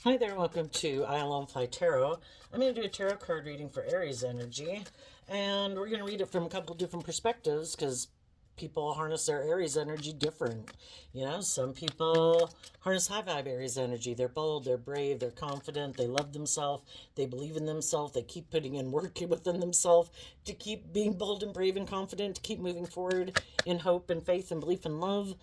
Hi there, welcome to I Alone Fly Tarot. I'm going to do a tarot card reading for Aries energy, and we're going to read it from a couple different perspectives because people harness their Aries energy different. Some people harness high vibe Aries energy. They're bold, they're brave, they're confident, they love themselves, they believe in themselves, they keep putting in work within themselves to keep being bold and brave and confident, to keep moving forward in hope and faith and belief and love,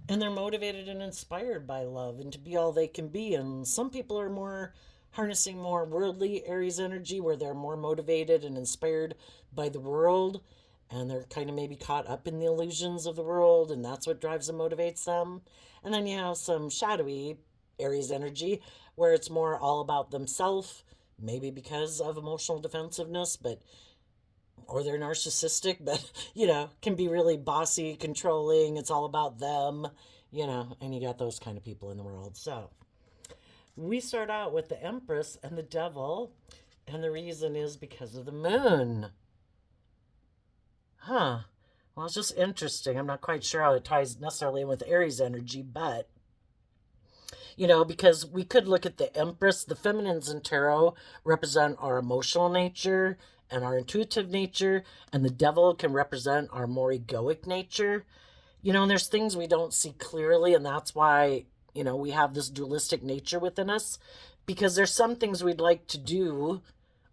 and they're motivated and inspired by love and to be all they can be. And some people are more harnessing more worldly Aries energy, where they're more motivated and inspired by the world, and they're kind of maybe caught up in the illusions of the world, and that's what drives and motivates them. And then you have some shadowy Aries energy, where it's more all about themselves, maybe because of emotional defensiveness, but or they're narcissistic, but can be really bossy, controlling. It's all about them, and you got those kind of people in the world. So we start out with the Empress and the Devil, and the reason is because of the moon. Huh. Well, it's just interesting. I'm not quite sure how it ties necessarily in with Aries energy, but because we could look at the Empress. The feminines in tarot represent our emotional nature and our intuitive nature, and the Devil can represent our more egoic nature. And there's things we don't see clearly, and that's why, we have this dualistic nature within us, because there's some things we'd like to do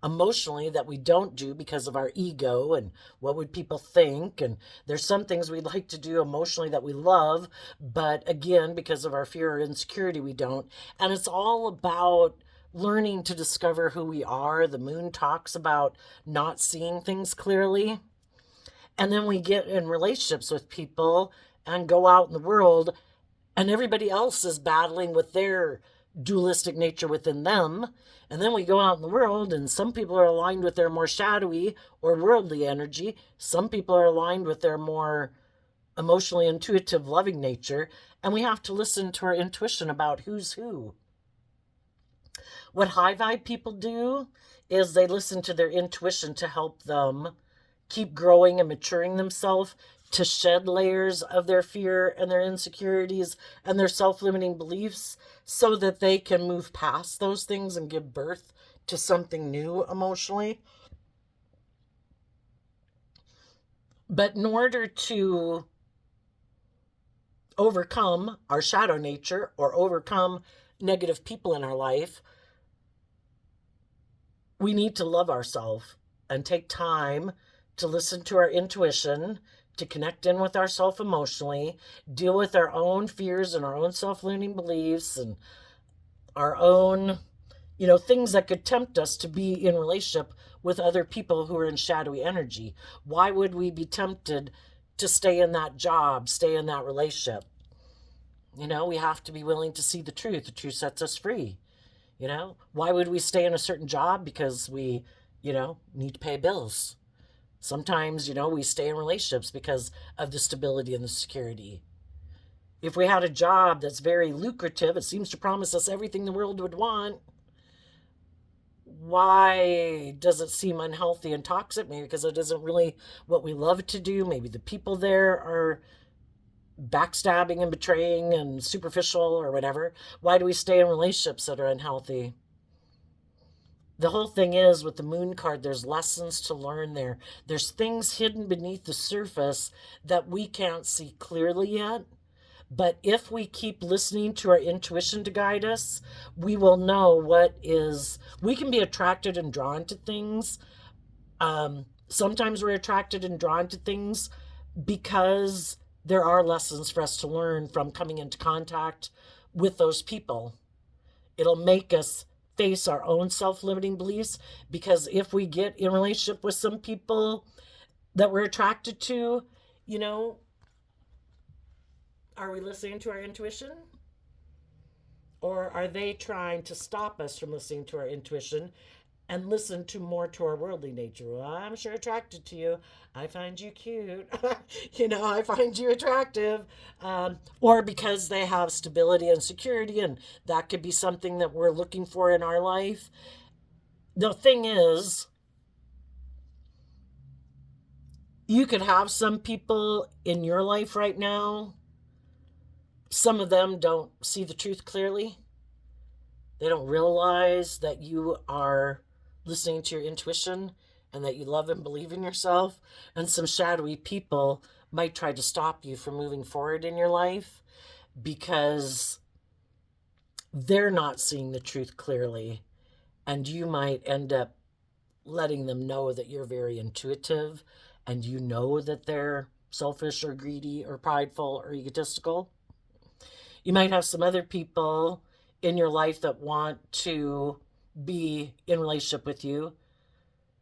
emotionally that we don't do because of our ego and what would people think, and there's some things we'd like to do emotionally that we love, but again, because of our fear or insecurity, we don't. And it's all about learning to discover who we are. The moon talks about not seeing things clearly, and then we get in relationships with people and go out in the world, and everybody else is battling with their dualistic nature within them. And then we go out in the world, and some people are aligned with their more shadowy or worldly energy. Some people are aligned with their more emotionally intuitive, loving nature. And we have to listen to our intuition about who's who. What high vibe people do is they listen to their intuition to help them keep growing and maturing themselves, to shed layers of their fear and their insecurities and their self-limiting beliefs, so that they can move past those things and give birth to something new emotionally. But in order to overcome our shadow nature or overcome negative people in our life, we need to love ourselves and take time to listen to our intuition, to connect in with ourselves emotionally, deal with our own fears and our own self-limiting beliefs and our own, things that could tempt us to be in relationship with other people who are in shadowy energy. Why would we be tempted to stay in that job, stay in that relationship? We have to be willing to see the truth. The truth sets us free. Why would we stay in a certain job? Because we, need to pay bills. Sometimes, we stay in relationships because of the stability and the security. If we had a job that's very lucrative, it seems to promise us everything the world would want, why does it seem unhealthy and toxic? Maybe because it isn't really what we love to do. Maybe the people there are backstabbing and betraying and superficial or whatever. Why do we stay in relationships that are unhealthy? The whole thing is, with the moon card, there's lessons to learn there. There's things hidden beneath the surface that we can't see clearly yet. But if we keep listening to our intuition to guide us, we will know we can be attracted and drawn to things. Sometimes we're attracted and drawn to things because there are lessons for us to learn from coming into contact with those people. It'll make us face our own self-limiting beliefs, because if we get in a relationship with some people that we're attracted to, you know, are we listening to our intuition? Or are they trying to stop us from listening to our intuition and listen to more to our worldly nature? Well, I'm sure attracted to you. I find you cute. I find you attractive. Or because they have stability and security, and that could be something that we're looking for in our life. The thing is, you could have some people in your life right now, some of them don't see the truth clearly. They don't realize that you are listening to your intuition and that you love and believe in yourself. And some shadowy people might try to stop you from moving forward in your life because they're not seeing the truth clearly. And you might end up letting them know that you're very intuitive and you know that they're selfish or greedy or prideful or egotistical. You might have some other people in your life that want to be in relationship with you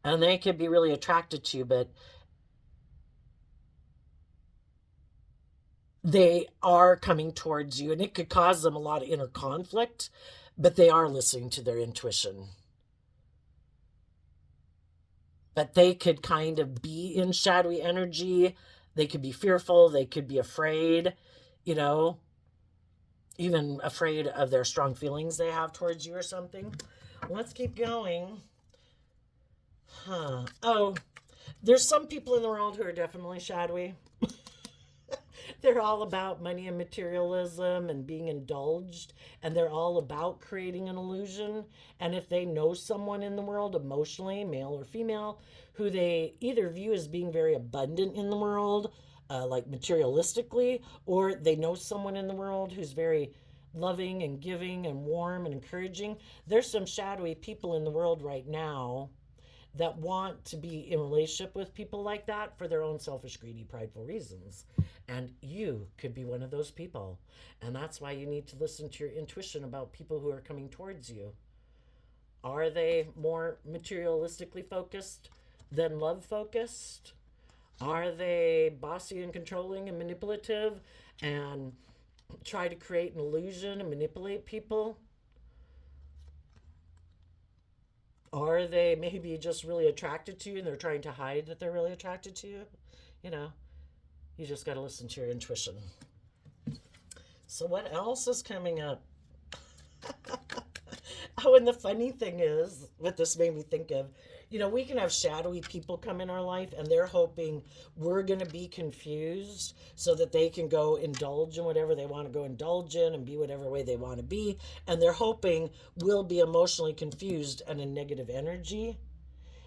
and they could be really attracted to you, but they are coming towards you and it could cause them a lot of inner conflict, but they are listening to their intuition. But they could kind of be in shadowy energy. They could be fearful, they could be afraid, you know, even afraid of their strong feelings they have towards you or something. Let's keep going. Oh, there's some people in the world who are definitely shadowy. They're all about money and materialism and being indulged, and they're all about creating an illusion. And if they know someone in the world emotionally, male or female, who they either view as being very abundant in the world, like materialistically, or they know someone in the world who's very loving and giving and warm and encouraging, there's some shadowy people in the world right now that want to be in relationship with people like that for their own selfish, greedy, prideful reasons. And you could be one of those people. And that's why you need to listen to your intuition about people who are coming towards you. Are they more materialistically focused than love focused? Are they bossy and controlling and manipulative and try to create an illusion and manipulate people? Are they maybe just really attracted to you and they're trying to hide that they're really attracted to you? You know, you just got to listen to your intuition. So, what else is coming up? Oh, and the funny thing is, what this made me think of, we can have shadowy people come in our life and they're hoping we're going to be confused so that they can go indulge in whatever they want to go indulge in and be whatever way they want to be. And they're hoping we'll be emotionally confused and in negative energy.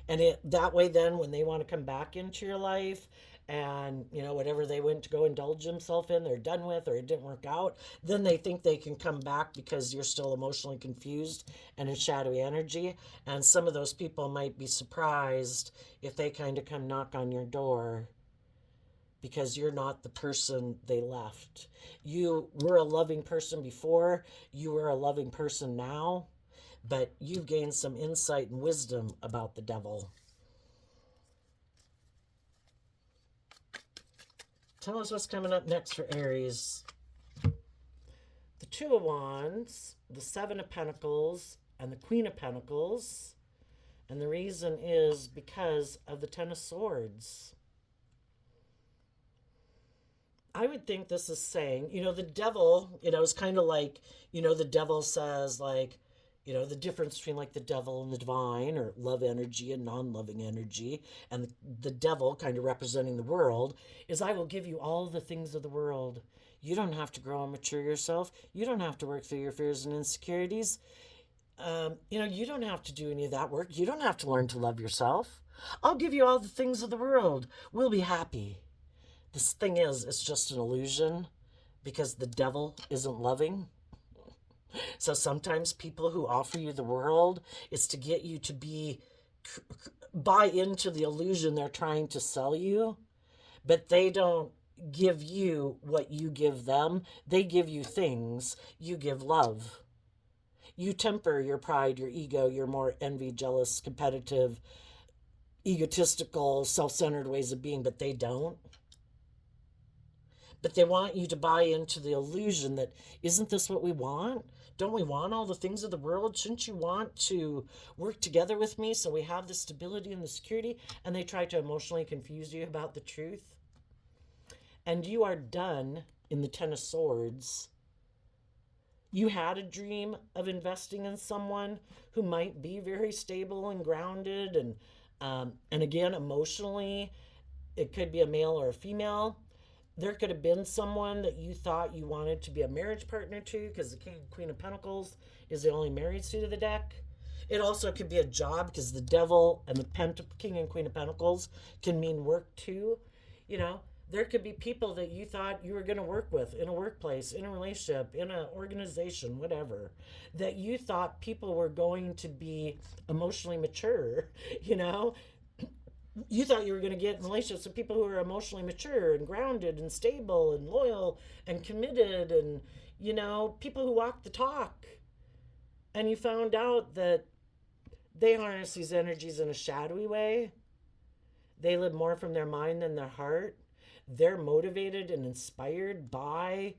And that way then when they want to come back into your life and whatever they went to go indulge themselves in they're done with or it didn't work out, then they think they can come back because you're still emotionally confused and in shadowy energy. And some of those people might be surprised if they kind of come knock on your door because you're not the person they left. You were a loving person before, you were a loving person now, but you've gained some insight and wisdom about the devil. Tell us what's coming up next for Aries. The Two of Wands, the Seven of Pentacles, and the Queen of Pentacles. And the reason is because of the Ten of Swords. I would think this is saying, the devil, is kind of like, the devil says, like, the difference between like the devil and the divine or love energy and non-loving energy and the devil kind of representing the world is I will give you all the things of the world. You don't have to grow and mature yourself. You don't have to work through your fears and insecurities. You don't have to do any of that work. You don't have to learn to love yourself. I'll give you all the things of the world. We'll be happy. This thing is, it's just an illusion because the devil isn't loving. So sometimes people who offer you the world is to get you to buy into the illusion they're trying to sell you, but they don't give you what you give them. They give you things, you give love. You temper your pride, your ego, your more envy, jealous, competitive, egotistical, self-centered ways of being, but they don't. But they want you to buy into the illusion that, isn't this what we want? Don't we want all the things of the world? Shouldn't you want to work together with me so we have the stability and the security? And they try to emotionally confuse you about the truth. And you are done in the Ten of Swords. You had a dream of investing in someone who might be very stable and grounded and again, emotionally, it could be a male or a female. There could have been someone that you thought you wanted to be a marriage partner to, because the King and Queen of Pentacles is the only married suit of the deck. It also could be a job, because the Devil and the King and Queen of Pentacles can mean work too. You know, there could be people that you thought you were going to work with in a workplace, in a relationship, in an organization, whatever, that you thought people were going to be emotionally mature, you know, you thought you were going to get in relationships with people who are emotionally mature and grounded and stable and loyal and committed, and people who walk the talk. And you found out that they harness these energies in a shadowy way. They live more from their mind than their heart. They're motivated and inspired by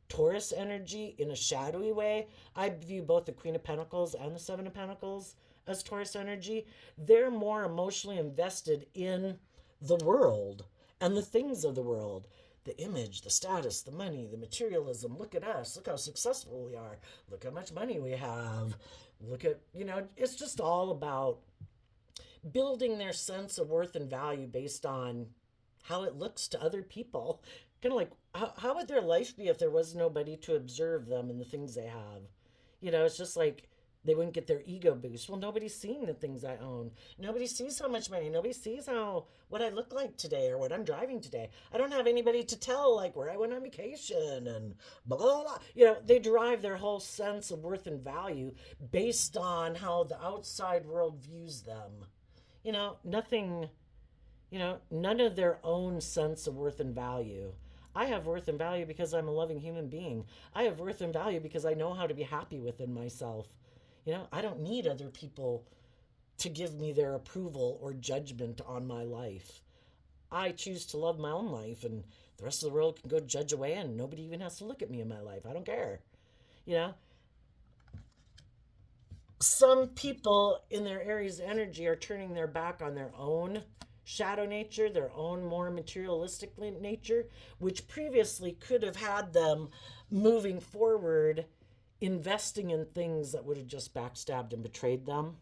Taurus energy in a shadowy way. I view both the Queen of Pentacles and the Seven of Pentacles as Taurus energy. They're more emotionally invested in the world and the things of the world. The image, the status, the money, the materialism. Look at us. Look how successful we are. Look how much money we have. Look at, it's just all about building their sense of worth and value based on how it looks to other people. Kind of like, how would their life be if there was nobody to observe them and the things they have? It's just like they wouldn't get their ego boost. Well, nobody's seeing the things I own. Nobody sees how much money. Nobody sees what I look like today or what I'm driving today. I don't have anybody to tell, like, where I went on vacation and blah, blah, blah. They derive their whole sense of worth and value based on how the outside world views them. Nothing, none of their own sense of worth and value. I have worth and value because I'm a loving human being. I have worth and value because I know how to be happy within myself. I don't need other people to give me their approval or judgment on my life. I choose to love my own life, and the rest of the world can go judge away, and nobody even has to look at me in my life. I don't care. Some people in their Aries energy are turning their back on their own shadow nature, their own more materialistic nature, which previously could have had them moving forward, investing in things that would have just backstabbed and betrayed them.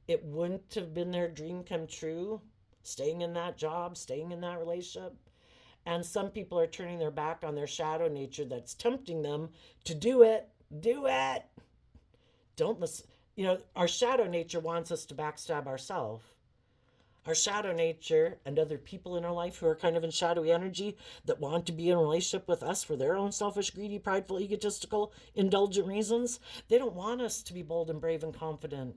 It wouldn't have been their dream come true, staying in that job, staying in that relationship. And some people are turning their back on their shadow nature that's tempting them to do it. Do it. Don't listen. Our shadow nature wants us to backstab ourselves. Our shadow nature and other people in our life who are kind of in shadowy energy that want to be in a relationship with us for their own selfish, greedy, prideful, egotistical, indulgent reasons, they don't want us to be bold and brave and confident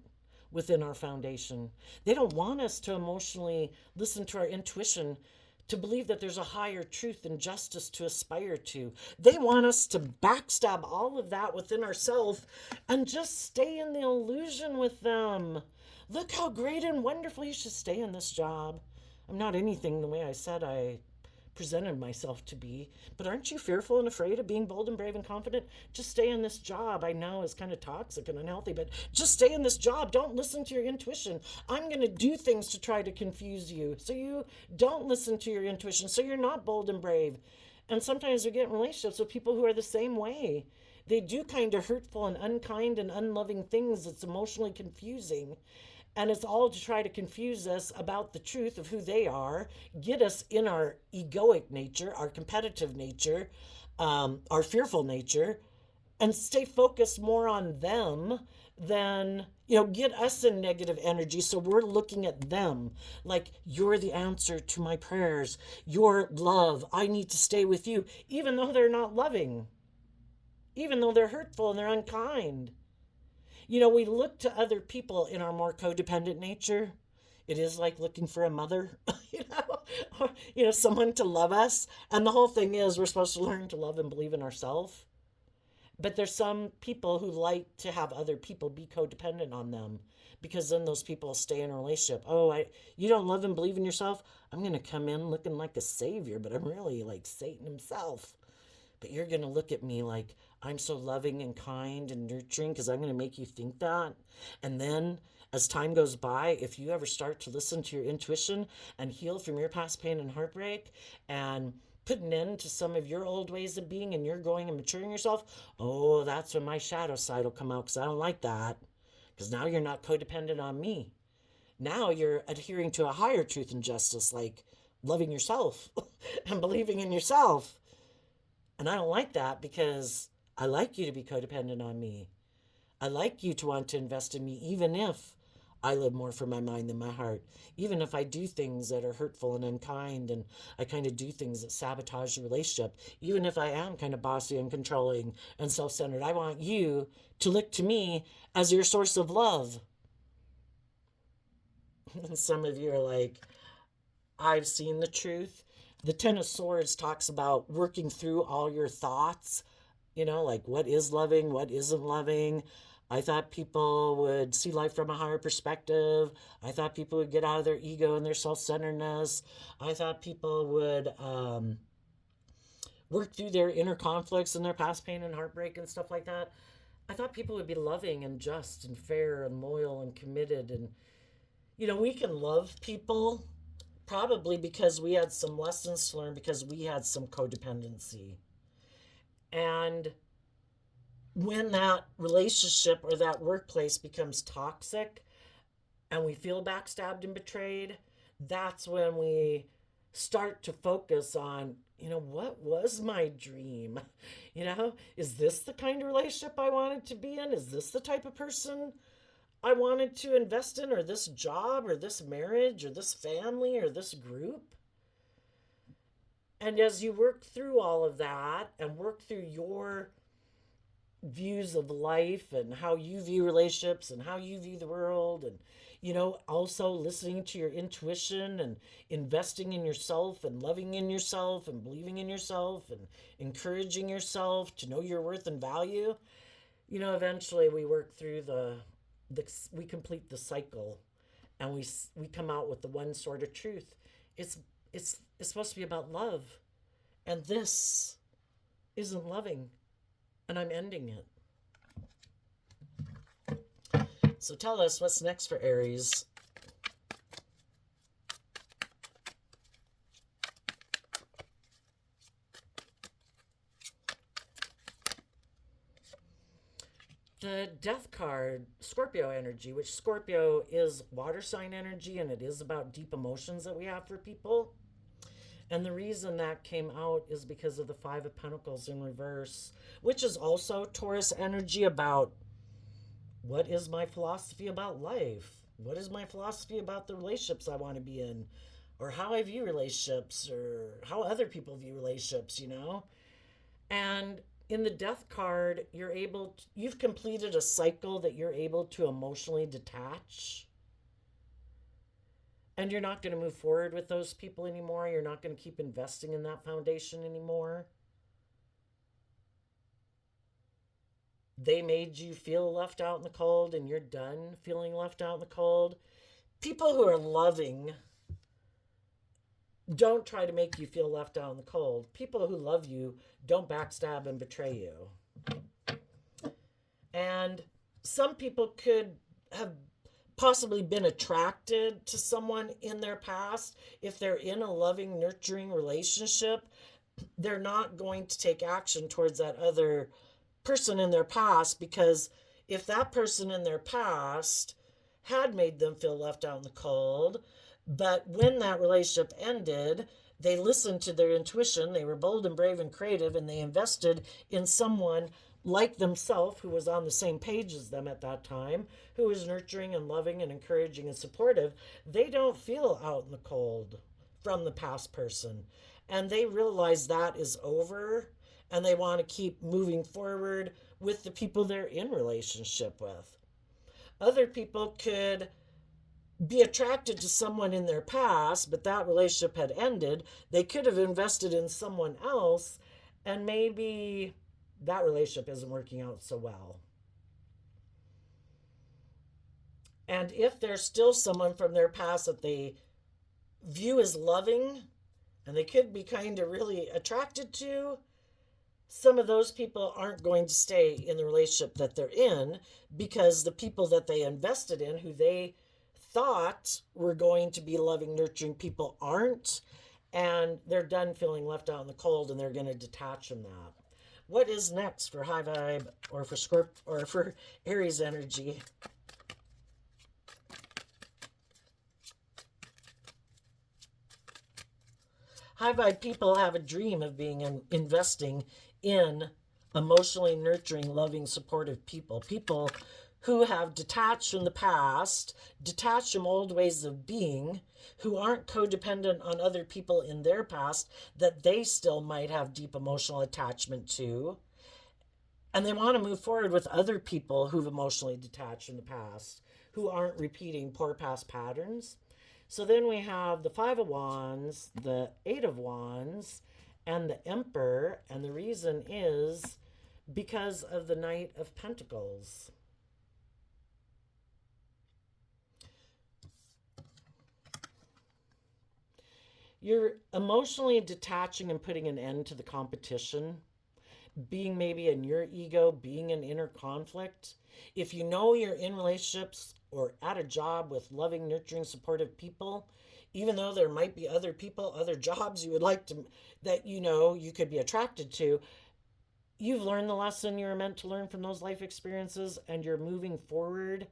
within our foundation. They don't want us to emotionally listen to our intuition, to believe that there's a higher truth and justice to aspire to. They want us to backstab all of that within ourselves and just stay in the illusion with them. Look how great and wonderful, you should stay in this job. I'm not anything the way I said I presented myself to be, but aren't you fearful and afraid of being bold and brave and confident? Just stay in this job. I know it's kind of toxic and unhealthy, but just stay in this job. Don't listen to your intuition. I'm going to do things to try to confuse you, so you don't listen to your intuition, so you're not bold and brave. And sometimes we get in relationships with people who are the same way. They do kind of hurtful and unkind and unloving things that's emotionally confusing. And it's all to try to confuse us about the truth of who they are, get us in our egoic nature, our competitive nature, our fearful nature, and stay focused more on them than, get us in negative energy. So we're looking at them like, you're the answer to my prayers. You're love. I need to stay with you, even though they're not loving, even though they're hurtful and they're unkind. We look to other people in our more codependent nature. It is like looking for a mother, or, someone to love us. And the whole thing is we're supposed to learn to love and believe in ourselves. But there's some people who like to have other people be codependent on them, because then those people stay in a relationship. You don't love and believe in yourself? I'm going to come in looking like a savior, but I'm really like Satan himself. But you're going to look at me like I'm so loving and kind and nurturing because I'm going to make you think that. And then as time goes by, if you ever start to listen to your intuition and heal from your past pain and heartbreak and put an end to some of your old ways of being, and you're growing and maturing yourself, that's when my shadow side will come out, because I don't like that. Because now you're not codependent on me. Now you're adhering to a higher truth and justice, like, loving yourself and believing in yourself. And I don't like that because I like you to be codependent on me. I like you to want to invest in me, even if I live more for my mind than my heart. Even if I do things that are hurtful and unkind, and I kind of do things that sabotage the relationship. Even if I am kind of bossy and controlling and self centered, I want you to look to me as your source of love. And some of you are like, I've seen the truth. The Ten of Swords talks about working through all your thoughts, like what is loving, what isn't loving. I thought people would see life from a higher perspective. I thought people would get out of their ego and their self centeredness. I thought people would work through their inner conflicts and their past pain and heartbreak and stuff like that. I thought people would be loving and just and fair and loyal and committed. And, we can love people probably because we had some lessons to learn, because we had some codependency. And when that relationship or that workplace becomes toxic and we feel backstabbed and betrayed, that's when we start to focus on, what was my dream? Is this the kind of relationship I wanted to be in? Is this the type of person I wanted to invest in, or this job, or this marriage, or this family, or this group? And as you work through all of that and work through your views of life and how you view relationships and how you view the world, and also listening to your intuition and investing in yourself and loving in yourself and believing in yourself and encouraging yourself to know your worth and value, eventually we work through we complete the cycle, and we come out with the one sort of truth. It's supposed to be about love, and this isn't loving, and I'm ending it. So tell us, what's next for Aries? The Death card, Scorpio energy, which Scorpio is water sign energy, and it is about deep emotions that we have for people. And the reason that came out is because of the Five of Pentacles in reverse, which is also Taurus energy, about what is my philosophy about life? What is my philosophy about the relationships I want to be in? Or how I view relationships, or how other people view relationships, And in the Death card, you've completed a cycle that you're able to emotionally detach. And you're not going to move forward with those people anymore. You're not going to keep investing in that foundation anymore. They made you feel left out in the cold, and you're done feeling left out in the cold. People who are loving don't try to make you feel left out in the cold. People who love you don't backstab and betray you. And some people could have possibly been attracted to someone in their past. If they're in a loving, nurturing relationship, they're not going to take action towards that other person in their past, because if that person in their past had made them feel left out in the cold, but when that relationship ended, they listened to their intuition, they were bold and brave and creative, and they invested in someone like themselves who was on the same page as them at that time, who was nurturing and loving and encouraging and supportive, they don't feel out in the cold from the past person. And they realize that is over, and they want to keep moving forward with the people they're in relationship with. Other people could be attracted to someone in their past, but that relationship had ended. They could have invested in someone else, and maybe that relationship isn't working out so well. And if there's still someone from their past that they view as loving, and they could be kind of really attracted to, some of those people aren't going to stay in the relationship that they're in, because the people that they invested in, who they thought were going to be loving, nurturing people, aren't, and they're done feeling left out in the cold, and they're going to detach from that. What is next for high vibe, or for or for Aries energy? High vibe people have a dream of being investing in emotionally nurturing, loving, supportive people. People who have detached from the past, detached from old ways of being, who aren't codependent on other people in their past that they still might have deep emotional attachment to. And they want to move forward with other people who've emotionally detached from the past, who aren't repeating poor past patterns. So then we have the Five of Wands, the Eight of Wands, and the Emperor. And the reason is because of the Knight of Pentacles. You're emotionally detaching and putting an end to the competition, being maybe in your ego, being in inner conflict. If you know you're in relationships or at a job with loving, nurturing, supportive people, even though there might be other people, other jobs you would like to, that you know you could be attracted to, you've learned the lesson you were meant to learn from those life experiences and you're moving forward,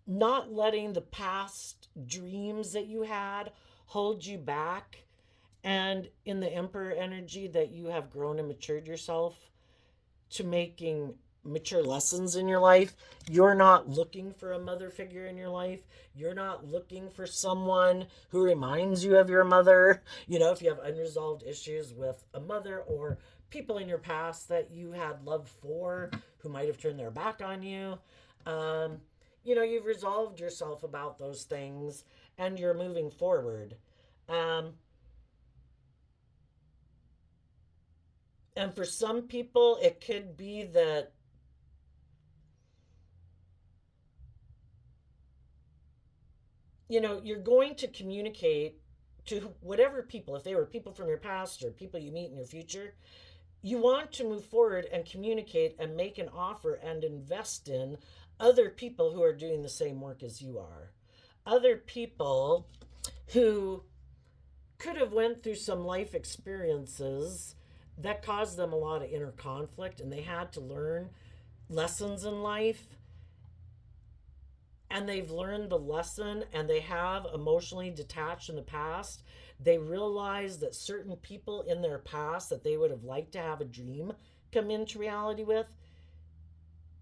not letting the past dreams that you had hold you back. And in the Emperor energy, that you have grown and matured yourself to making mature lessons in your life. You're not looking for a mother figure in your life. You're not looking for someone who reminds you of your mother. You know, if you have unresolved issues with a mother or people in your past that you had love for who might have turned their back on you, um, you know, you've resolved yourself about those things and you're moving forward. Um, and for some people, it could be that you know, you're going to communicate to whatever people, if they were people from your past or people you meet in your future, you want to move forward and communicate and make an offer and invest in other people who are doing the same work as you are. Other people who could have went through some life experiences that caused them a lot of inner conflict and they had to learn lessons in life and they've learned the lesson and they have emotionally detached in the past. They realize that certain people in their past that they would have liked to have a dream come into reality with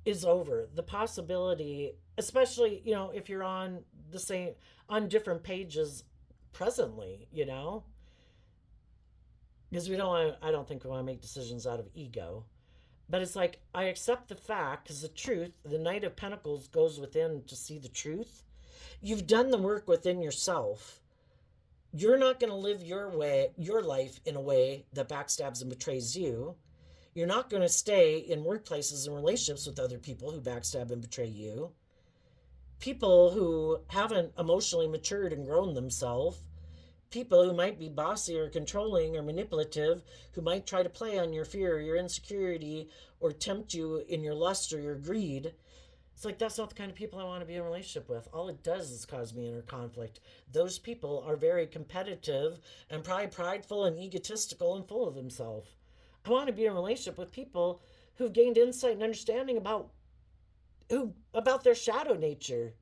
is over. The possibility, especially, you know, if you're on the same, on different pages presently, you know, because we don't want, I don't think we want to make decisions out of ego. But it's like, I accept the fact because the truth, the Knight of Pentacles goes within to see the truth. You've done the work within yourself. You're not going to live your way, your life in a way that backstabs and betrays you. You're not going to stay in workplaces and relationships with other people who backstab and betray you. People who haven't emotionally matured and grown themselves. People who might be bossy or controlling or manipulative, who might try to play on your fear or your insecurity or tempt you in your lust or your greed. It's like, that's not the kind of people I want to be in a relationship with. All it does is cause me inner conflict. Those people are very competitive and probably prideful and egotistical and full of themselves. I want to be in a relationship with people who've gained insight and understanding about their shadow nature,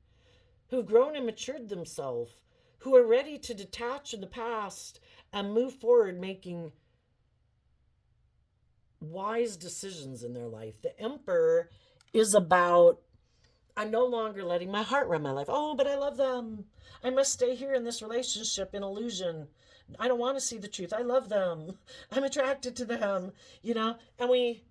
who've grown and matured themselves, who are ready to detach in the past and move forward making wise decisions in their life. The Emperor is about, I'm no longer letting my heart run my life. Oh, but I love them. I must stay here in this relationship in illusion. I don't want to see the truth. I love them. I'm attracted to them, you know? And we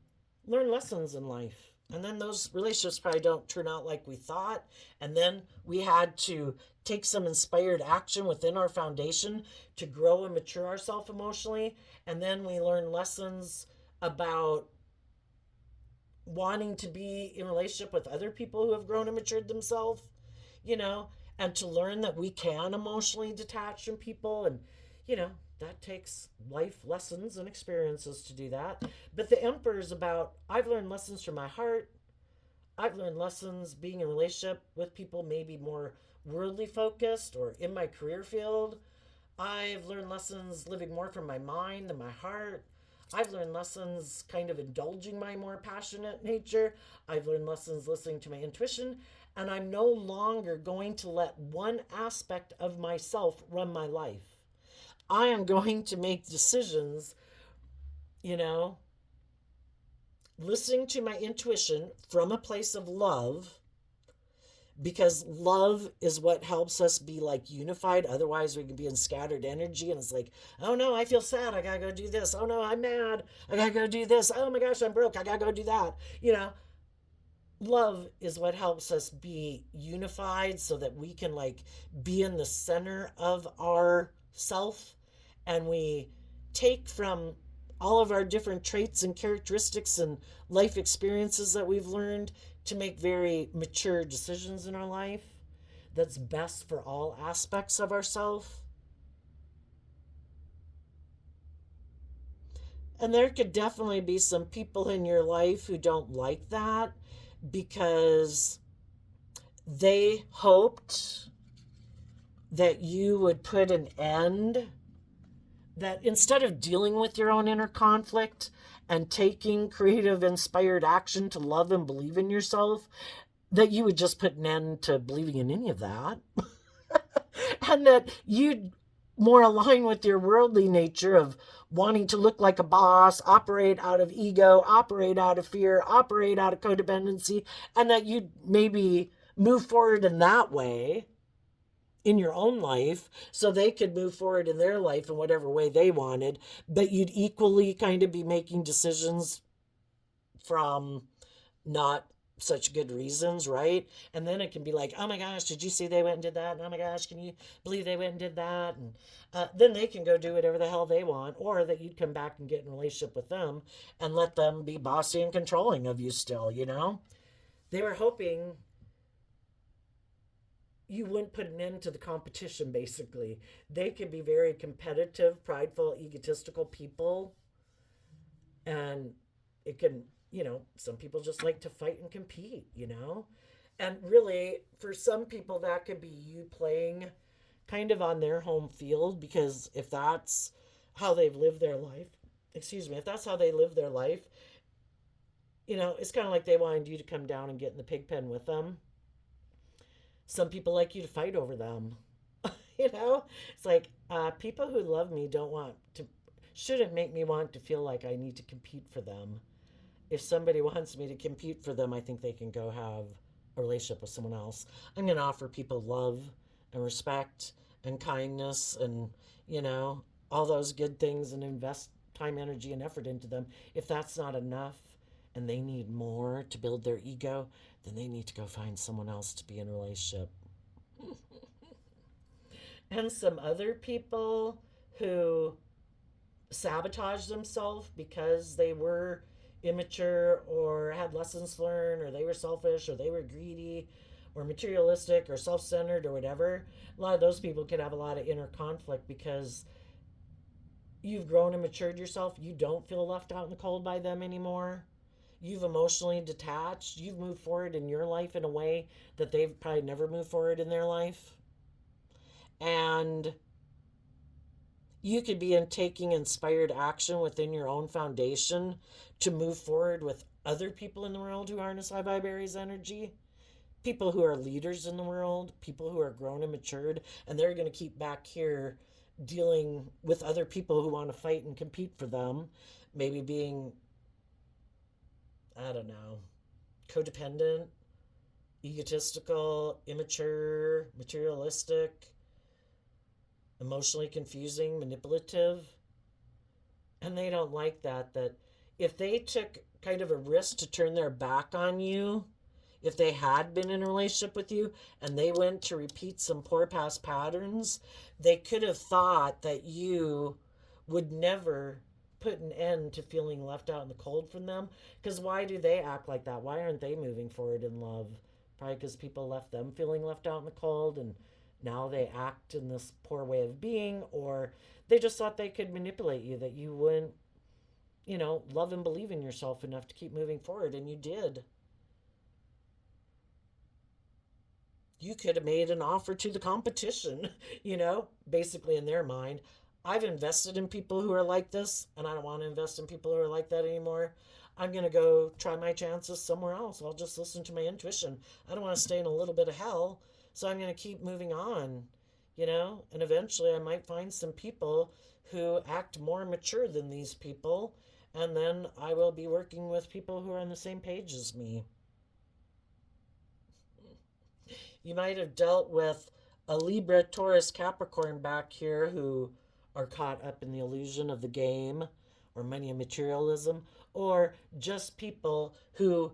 learn lessons in life. And then those relationships probably don't turn out like we thought. And then we had to take some inspired action within our foundation to grow and mature ourselves emotionally. And then we learn lessons about wanting to be in relationship with other people who have grown and matured themselves, you know, and to learn that we can emotionally detach from people. And, you know, that takes life lessons and experiences to do that. But the Emperor is about, I've learned lessons from my heart. I've learned lessons being in a relationship with people maybe more worldly focused or in my career field. I've learned lessons living more from my mind than my heart. I've learned lessons kind of indulging my more passionate nature. I've learned lessons listening to my intuition. And I'm no longer going to let one aspect of myself run my life. I am going to make decisions, you know, listening to my intuition from a place of love, because love is what helps us be like unified. Otherwise we can be in scattered energy, and it's like, oh no, I feel sad, I gotta go do this. Oh no, I'm mad, I gotta go do this. Oh my gosh, I'm broke, I gotta go do that. Love is what helps us be unified so that we can like be in the center of our self, and we take from all of our different traits and characteristics and life experiences that we've learned to make very mature decisions in our life that's best for all aspects of ourself. And there could definitely be some people in your life who don't like that because they hoped that you would put an end, that instead of dealing with your own inner conflict and taking creative, inspired action to love and believe in yourself, that you would just put an end to believing in any of that. And that you'd more align with your worldly nature of wanting to look like a boss, operate out of ego, operate out of fear, operate out of codependency, and that you'd maybe move forward in that way in your own life so they could move forward in their life in whatever way they wanted, but you'd equally kind of be making decisions from not such good reasons, right? And then it can be like, oh my gosh, did you see they went and did that? And oh my gosh, can you believe they went and did that? And then they can go do whatever the hell they want, or that you'd come back and get in a relationship with them and let them be bossy and controlling of you still, you know? They were hoping you wouldn't put an end to the competition, basically. They could be very competitive, prideful, egotistical people. And it can, some people just like to fight and compete. And really, for some people, that could be you playing kind of on their home field, because if that's how they've lived their life, excuse me, if that's how they live their life, it's kind of like they wanted you to come down and get in the pig pen with them. Some people like you to fight over them. It's like people who love me don't want to, shouldn't make me want to feel like I need to compete for them. If somebody wants me to compete for them, I think they can go have a relationship with someone else. I'm going to offer people love and respect and kindness and, all those good things, and invest time, energy, and effort into them. If that's not enough and they need more to build their ego, then they need to go find someone else to be in a relationship. And some other people who sabotage themselves because they were immature or had lessons learned, or they were selfish, or they were greedy, or materialistic, or self centered, or whatever. A lot of those people could have a lot of inner conflict because you've grown and matured yourself. You don't feel left out in the cold by them anymore. You've emotionally detached. You've moved forward in your life in a way that they've probably never moved forward in their life. And you could be in taking inspired action within your own foundation to move forward with other people in the world who harness high vibe Aries energy. People who are leaders in the world, people who are grown and matured, and they're going to keep back here dealing with other people who want to fight and compete for them. Maybe being, I don't know, codependent, egotistical, immature, materialistic, emotionally confusing, manipulative. And they don't like that if they took kind of a risk to turn their back on you, if they had been in a relationship with you and they went to repeat some poor past patterns, they could have thought that you would never put an end to feeling left out in the cold from them. Because why do they act like that? Why aren't they moving forward in love? Probably because people left them feeling left out in the cold, and now they act in this poor way of being, or they just thought they could manipulate you, that you wouldn't, love and believe in yourself enough to keep moving forward, and you did. You could have made an offer to the competition, basically in their mind. I've invested in people who are like this, and I don't want to invest in people who are like that anymore. I'm going to go try my chances somewhere else. I'll just listen to my intuition. I don't want to stay in a little bit of hell, so I'm going to keep moving on. And eventually I might find some people who act more mature than these people, and then I will be working with people who are on the same page as me. You might have dealt with a Libra, Taurus, Capricorn back here who are caught up in the illusion of the game or money and materialism, or just people who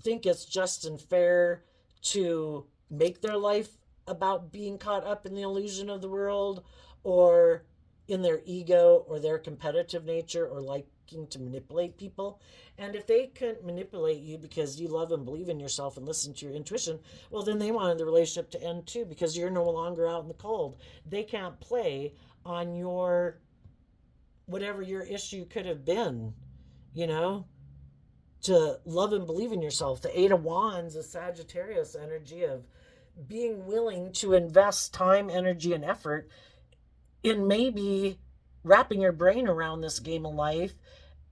think it's just and fair to make their life about being caught up in the illusion of the world, or in their ego or their competitive nature, or liking to manipulate people. And if they couldn't manipulate you because you love and believe in yourself and listen to your intuition, well, then they wanted the relationship to end too, because you're no longer out in the cold. They can't play on your whatever your issue could have been, you know, to love and believe in yourself. The Eight of Wands is Sagittarius energy of being willing to invest time, energy, and effort in maybe wrapping your brain around this game of life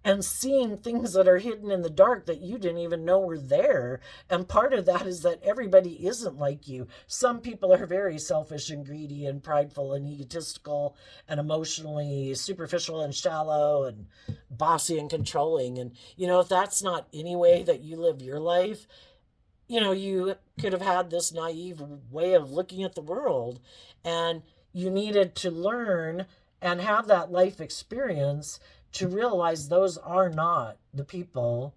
and seeing things that are hidden in the dark that you didn't even know were there. And part of that is that everybody isn't like you. Some people are very selfish and greedy and prideful and egotistical and emotionally superficial and shallow and bossy and controlling. And, if that's not any way that you live your life, you could have had this naive way of looking at the world, and you needed to learn and have that life experience to realize those are not the people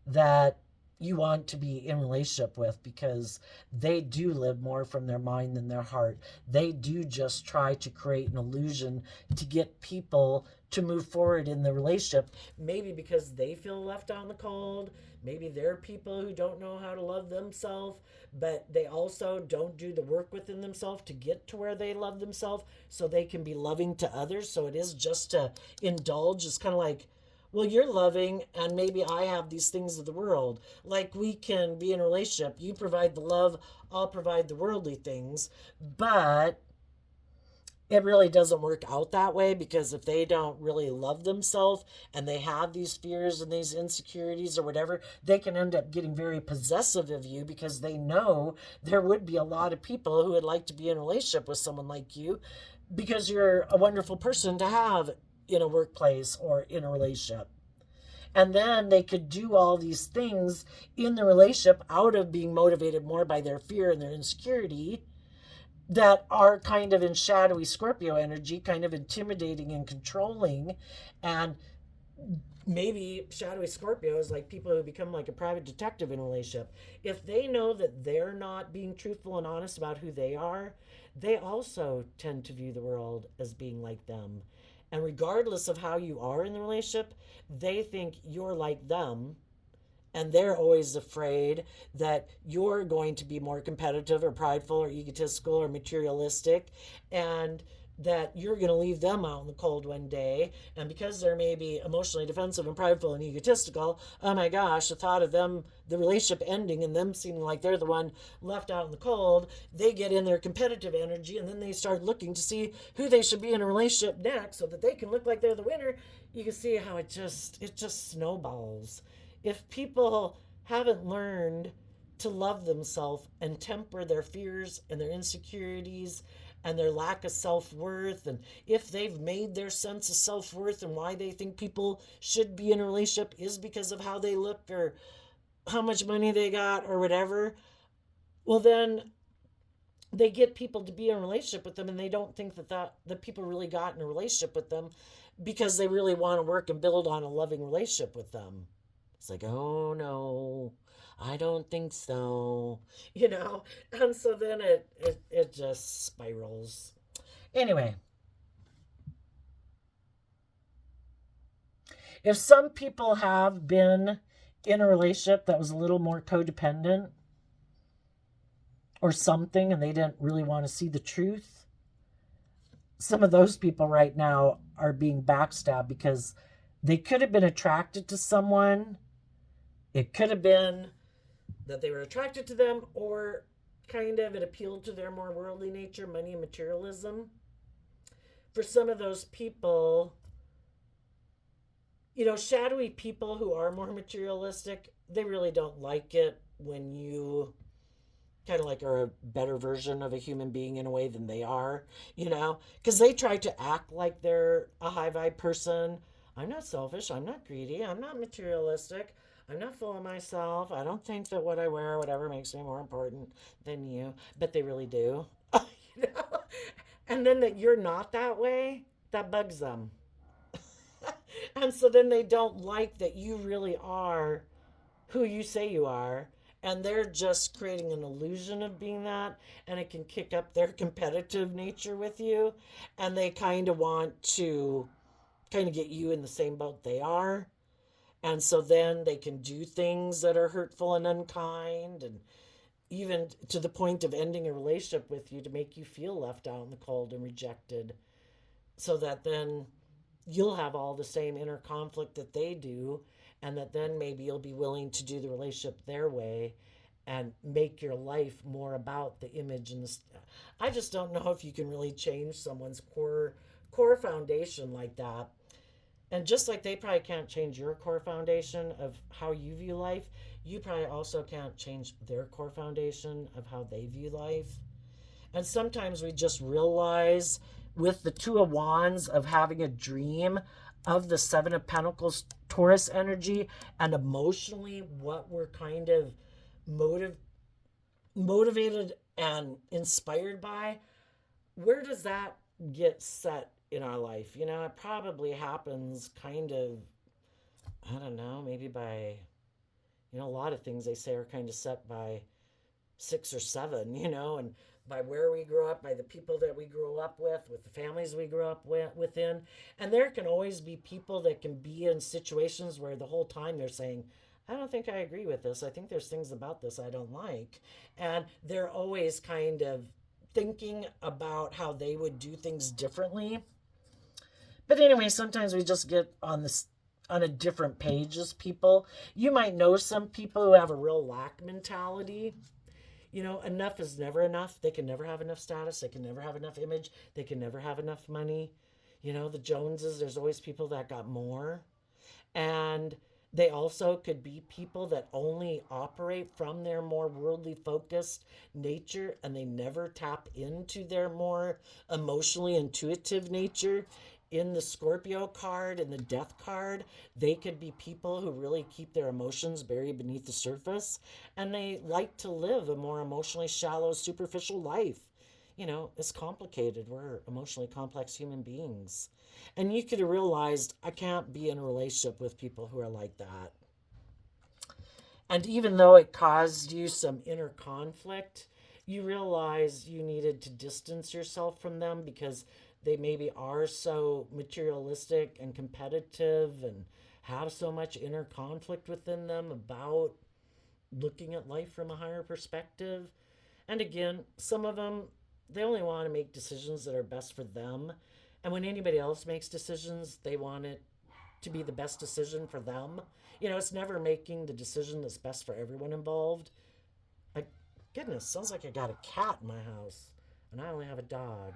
that you want to be in relationship with, because they do live more from their mind than their heart. They do just try to create an illusion to get people to move forward in the relationship, maybe because they feel left out in the cold. Maybe they're people who don't know how to love themselves, but they also don't do the work within themselves to get to where they love themselves so they can be loving to others. So it is just to indulge. It's kind of like, well, you're loving, and maybe I have these things of the world. Like, we can be in a relationship. You provide the love, I'll provide the worldly things. But it really doesn't work out that way, because if they don't really love themselves and they have these fears and these insecurities or whatever, they can end up getting very possessive of you, because they know there would be a lot of people who would like to be in a relationship with someone like you, because you're a wonderful person to have in a workplace or in a relationship. And then they could do all these things in the relationship out of being motivated more by their fear and their insecurity, that are kind of in shadowy Scorpio energy, kind of intimidating and controlling. And maybe shadowy Scorpio is like people who become like a private detective in a relationship. If they know that they're not being truthful and honest about who they are, they also tend to view the world as being like them. And regardless of how you are in the relationship, they think you're like them, and they're always afraid that you're going to be more competitive or prideful or egotistical or materialistic, and that you're going to leave them out in the cold one day. And because they're maybe emotionally defensive and prideful and egotistical, oh my gosh, the thought of them, the relationship ending and them seeming like they're the one left out in the cold, they get in their competitive energy, and then they start looking to see who they should be in a relationship next so that they can look like they're the winner. You can see how it just snowballs. If people haven't learned to love themselves and temper their fears and their insecurities and their lack of self-worth, and if they've made their sense of self-worth and why they think people should be in a relationship is because of how they look or how much money they got or whatever, well, then they get people to be in a relationship with them, and they don't think that the people really got in a relationship with them because they really want to work and build on a loving relationship with them. It's like, oh no, I don't think so, and so then it just spirals. Anyway, if some people have been in a relationship that was a little more codependent or something, and they didn't really want to see the truth, some of those people right now are being backstabbed, because they could have been attracted to someone. It could have been that they were attracted to them, or kind of it appealed to their more worldly nature, money and materialism. For some of those people, shadowy people who are more materialistic, they really don't like it when you kind of like are a better version of a human being in a way than they are, because they try to act like they're a high vibe person. I'm not selfish. I'm not greedy. I'm not materialistic. I'm not full of myself. I don't think that what I wear or whatever makes me more important than you, but they really do. you know? And then that you're not that way, that bugs them. And so then they don't like that you really are who you say you are, and they're just creating an illusion of being that, and it can kick up their competitive nature with you, and they kind of want to kind of get you in the same boat they are. And so then they can do things that are hurtful and unkind, and even to the point of ending a relationship with you to make you feel left out in the cold and rejected, so that then you'll have all the same inner conflict that they do, and that then maybe you'll be willing to do the relationship their way and make your life more about the image and the I just don't know if you can really change someone's core foundation like that. And just like they probably can't change your core foundation of how you view life, you probably also can't change their core foundation of how they view life. And sometimes we just realize with the Two of Wands of having a dream of the Seven of Pentacles Taurus energy, and emotionally what we're kind of motive, motivated and inspired by, where does that get set in our life? It probably happens kind of, I don't know, maybe by, a lot of things they say are kind of set by 6 or 7, and by where we grew up, by the people that we grew up with the families we grew up within. And there can always be people that can be in situations where the whole time they're saying, I don't think I agree with this. I think there's things about this I don't like. And they're always kind of thinking about how they would do things differently. But anyway, sometimes we just get on a different page as people. You might know some people who have a real lack mentality. Enough is never enough. They can never have enough status. They can never have enough image. They can never have enough money. The Joneses, there's always people that got more. And they also could be people that only operate from their more worldly focused nature, and they never tap into their more emotionally intuitive nature. In the Scorpio card and the Death card, they could be people who really keep their emotions buried beneath the surface, and they like to live a more emotionally shallow, superficial life. It's complicated. We're emotionally complex human beings. And you could have realized I can't be in a relationship with people who are like that. And even though it caused you some inner conflict, you realize you needed to distance yourself from them because they maybe are so materialistic and competitive and have so much inner conflict within them about looking at life from a higher perspective. And again, some of them, they only want to make decisions that are best for them. And when anybody else makes decisions, they want it to be the best decision for them. It's never making the decision that's best for everyone involved. I, Goodness, sounds like I got a cat in my house, and I only have a dog.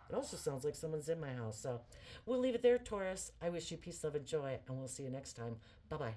It also sounds like someone's in my house. So we'll leave it there, Taurus. I wish you peace, love, and joy, and we'll see you next time. Bye bye.